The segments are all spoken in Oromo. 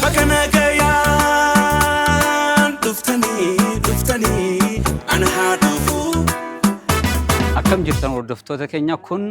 bakana gayaan duftani ana hadufu akkam jirtan hordoftoota keenya kun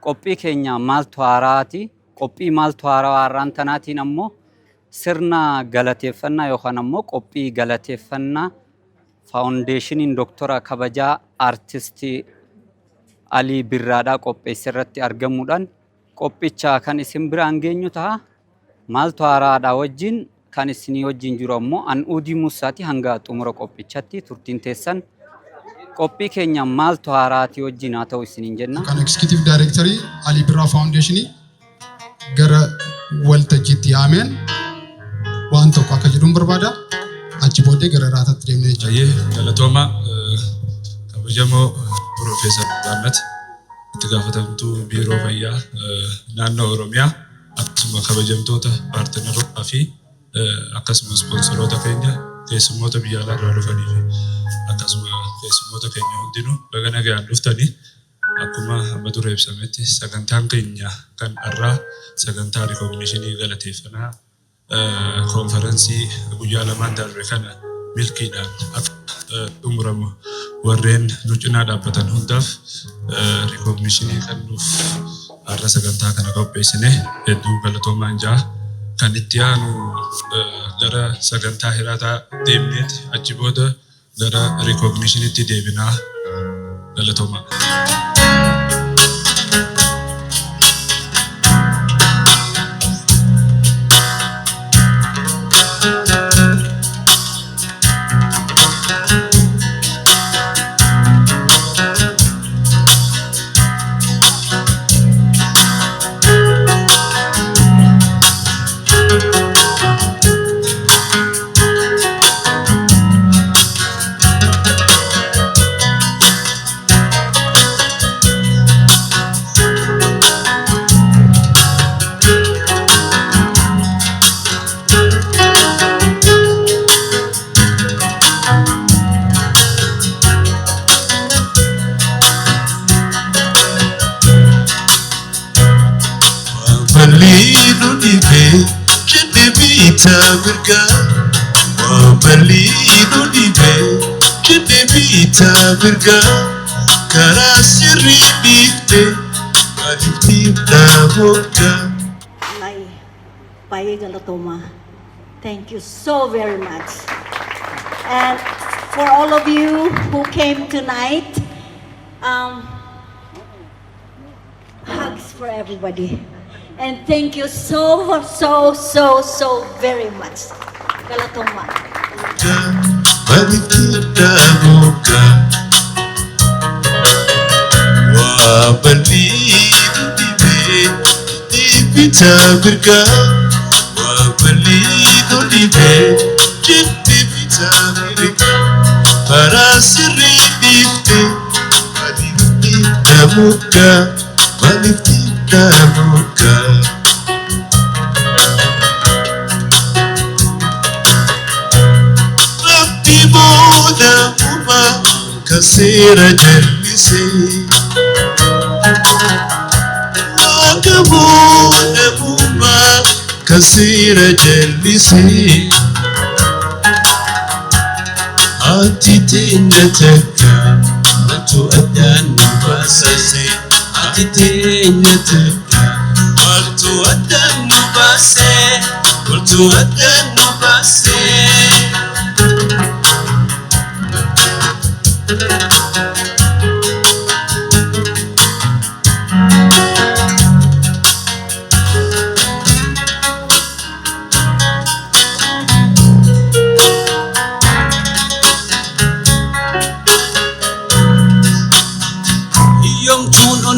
qophii keenya maaltu haaraati qophii maaltu haaraa warraan tanaatiin ammoo sirna galateeffannaa yookaan ammoo qophii galateeffannaa Faawundeeshiniin Doktora Kabajaa Artist Ali Biraadhaa qopheessirratti argamuudhaan qophicha kan isin biraan geenyu ta'a. Maaltu haaraadhaa wajjin kan isinii wajjin jiru ammoo An'uudii Musaati hanga xumura qophichatti turtiin teessan qophii keenya maaltu haaraati wajjin haa ta'u isiniin jenna. Kan Executive Director Ali Bira Faawundeeshinii gara waltajjiitti yaameen waan tokko akka jedhuun barbaada. Achi booddee gara raataatti deemnee jechuudha. Galatooma kabajamoo Profeesar Daannat itti gaafatamtuu biiroo fayyaa naannoo Oromiyaa akkasuma kabajamtoota Paartnerootaa fi akkasuma Ispoonsaroota keenya keessummoota biyya alaa irraa dhufanii fi akkasuma keessummoota keenya hundinuu baga nagaan dhuftanii akkuma amma dura ibsametti sagantaan keenya kan har'aa sagantaa rikogniishinii galateeffannaa konferensii guyyaa lamaan darbe kana milkiidhaan xumuramu warreen nu cinaa dhaabbatan hundaaf rikogniishinii kennuuf har'a sagantaa kana qopheessine hedduu galatoomaan jaa kan itti aanu gara sagantaa hiraataa deemneeti achi booda gara rikogniishiniitti deebinaa galatoomaa. Birga karasiri difte adifte damoka. Nay, Paye Galatoma, thank you so very much. And for all of you who came tonight, hugs for everybody. And thank you so very much. Galatoma. Adifte damoka. Wabalidu dibe dibita birga wabalidu dibe dibita birga parasiri dibte adibti damuka adibti damuka Rabbi boda uma kasira jalisi Wakabona buma kasira jalisi Ati tenyataka Matu adan nubasase Ati tenyataka Matu adan nubase Matu adan nubase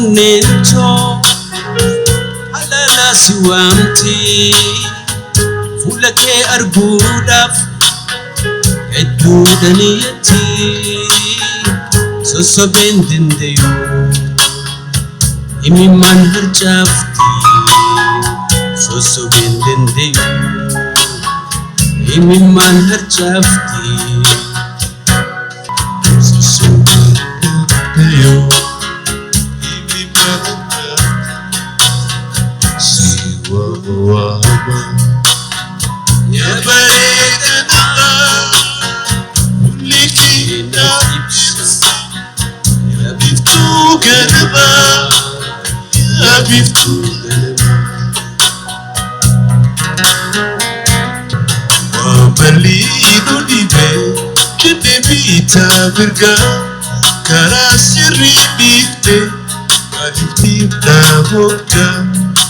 Nento alala siwamti fulake argudaf edudaniyati sosobendindeyo imiman harjafti sosobendindeyo imiman harjafti sosobendindeyo bitaa mirgaa karaa sirrii dhiifte maaliif dhiibdaa moggaa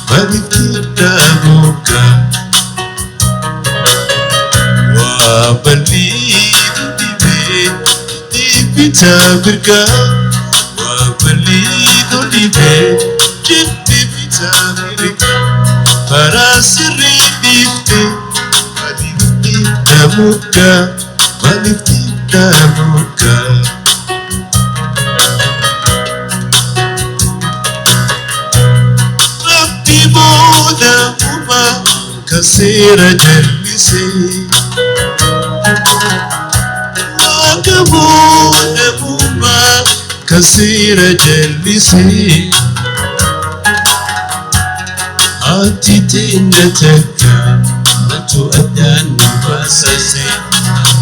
maaliif dhiibdaa moggaa waa bal'ii dhibee bitaa mirgaa waa bal'ii dhibee jibbi bitaa mirgaa karaa sirrii dhiifte maaliif dhiibdaa moggaa maaliif dhiibdaa moggaa. Rabbi booda uumaa kan seera jallisee. Waaqa booda uumaa kan seera jallisee. Ati teenya takka natu addaan nu baasisee.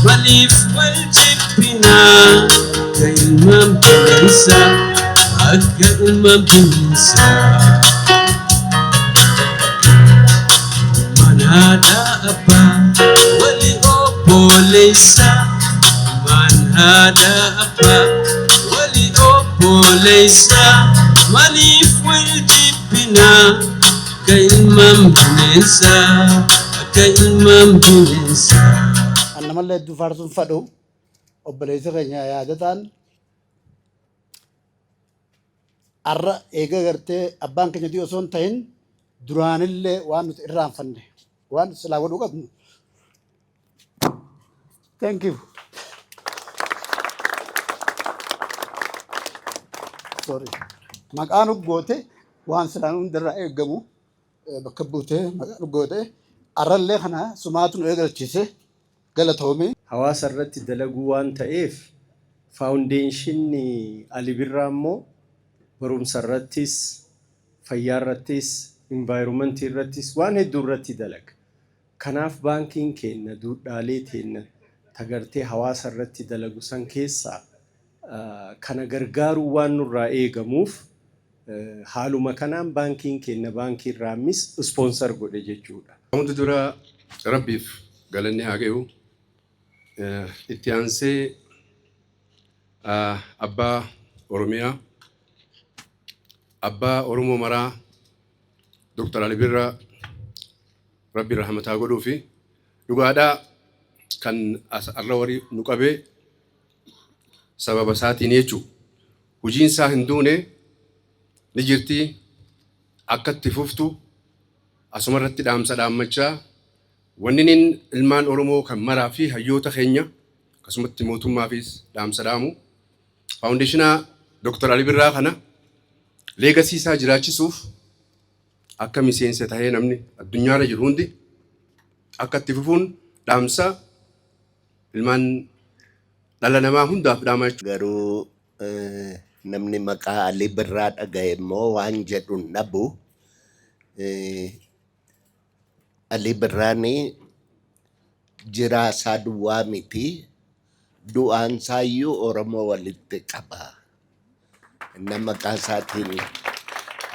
Maaliif wal jibbinaa akka ilmaan bineensaa akka ilmaan bineensaa. Manada apa wali obboleessa manada apa wali obboleessa maaliif wal jibbinaa akka ilmaan bineensaa akka ilmaan bineensaa. Annamallee hedduu faarsuun fadhu obboleessa keenya yaadataan har'a eega gartee abbaan keenya dhiyoo osoo hin ta'in duraanillee waan nuti irraanfanne waan silaa godhuu qabnu. Thank you. Sorry. Maqaan uggoote waan silaan hundarraa eeggamu bakka buutee maqaan uggoote har'allee kana sumaatu nu eegalchiise galatoome. Hawaasa irratti dalaguu waan ta'eef faawundeeshinii Ali Biraa immoo barumsa irrattis fayyaa irrattis environmentii irrattis waan hedduu irratti dalaga. Kanaaf baankiin keenya duudhaalee teenya tagartee hawaasa irratti dalagu san keessaa kana gargaaruu waan nurraa eegamuuf haaluma kanaan baankiin keenya baankii irraamis ispoonsar godhe jechuudha. Wanti dura Rabbiif galanni haa ga'u. Itti aansee abbaa Oromiyaa abbaa Oromoo maraa Dr. Ali Bira Rabbi rahmataa godhuu fi dhugaadhaa kan asirra warii nu qabee sababa isaatiin jechuudha. Hojiin isaa hin duune ni jirti akka itti fuftu asuma irratti dhaamsa dhaammachaa wanni ilmaan Oromoo kan maraa fi hayyoota keenya akkasumatti mootummaafis dhaamsa dhaamu faawundeeshinaa Dr. Ali Biraa kana leegasii isaa jiraachisuuf akka miseensa tahee namni addunyaarra jiru hundi akka itti fufuun dhaamsa ilmaan dhala namaa hundaaf dhaamaa jechuudha. Garuu namni maqaa Ali Biraa dhagaye immoo waan jedhu dhabu. Ali Biraan jiraasaa duwwaa miti du'aansaayyuu Oromoo walitti qaba. Nama maqaa isaatiin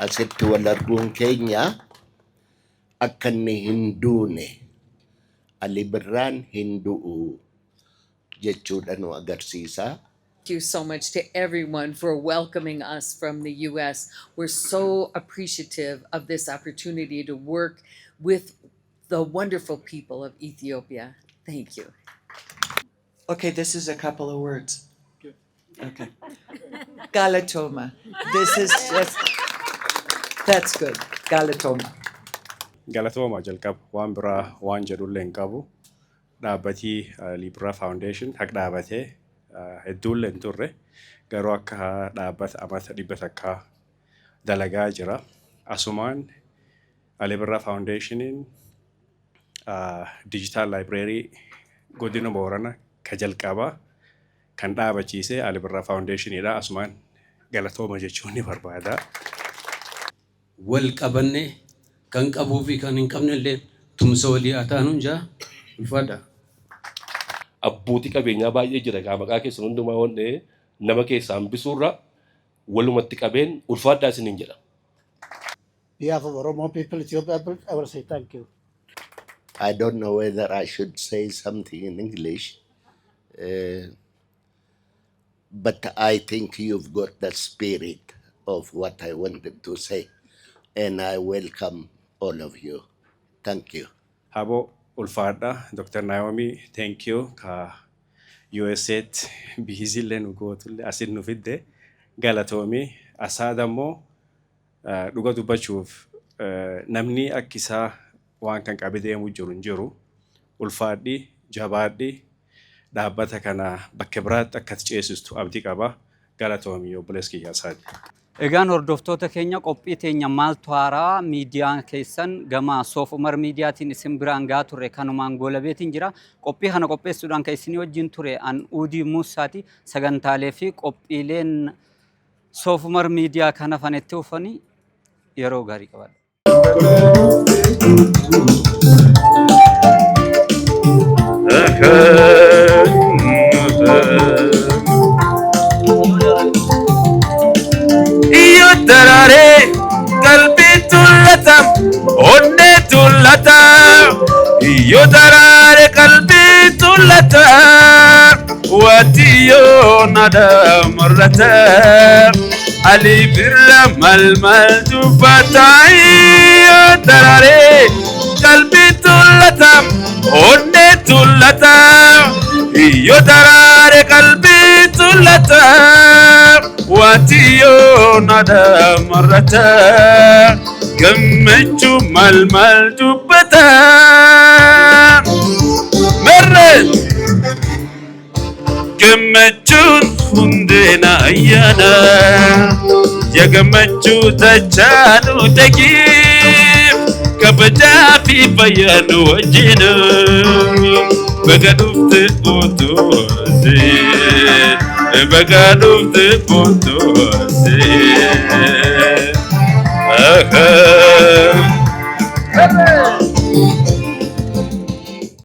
asitti wal arguun keenya akka inni hin duune Ali Biraan hin du'u jechuudha nu agarsiisa. Thank you so much to everyone for welcoming us from the US. We're so appreciative of this opportunity to work with the wonderful people of Ethiopia. Thank you. Okay, this is a couple of words. Okay. Galatoma. This is just, that's good. Galatoma. Galatoma jalqaba waan biraa waan jedhullee hin qabu. Dhaabbatii Ali Biraa Foundation haq dhaabatee hedduullee hin turre garuu akka dhaabbata amata dhibba takkaa dalagaa jira. Asumaan Ali Biraa Foundationiin digital library godina Boorana ka jalqabaa kan dhaabachiise Ali Biraa Foundationiidha. Asumaan galatooma jechuun ni barbaada. Wal qabanne kan qabuu fi kan hin qabne illee tumsa walii haa taanu jaa ulfaadha. Abbootii qabeenyaa baay'ee jira gaa maqaa keessan hundumaa waan nama keessaa hambisuurra walumatti qabeen ulfaadhaa isiniin jedha. behalf of Oromo people, Ethiopia people, I will say thank you. I don't know whether I should say something in English. but I think you've got the spirit of what I wanted to say, and I welcome all of you. Thank you. Habo ulfaadha Dr. Naomi, thank you ka USA busy len gootulle asin nu fidde galatoomi asaadammoo dhuga dubbachuuf namni akkisaa waan kan qabe deemu jiru ulfaadhi jabaadhi dhaabbata kana bakka biraatti akka ceesistu abdii qaba galatoomi obboleessi kiyyaa isaati. Egaan hordoftoota keenya qophii teenya maaltu haaraa miidiyaa keessan gama Soof Umar miidiyaatiin isin biraan gaa turre kanumaan goolabeetiin jira. Qophii kana qopheessuudhaan kan isinii wajjin ture an Uudii Muusaati. Sagantaalee fi qophiileen Soof Umar miidiyaa kana fanetti ufanii yeroo gaarii qabaadha. Darare kalbi tullata onne tullata iyo darare kalbi tullata watiyo nada marrata Ali Bira malmal dubata iyo darare kalbi tullata onne tullata iyo darare kalbi tullata watiyo nada marrata gammachu malmal dubbata marre gammachun hundena ayyana ya gammachu tachanu tagif kabja fi bayanu wajina bagadufte utuze bagadufte utuze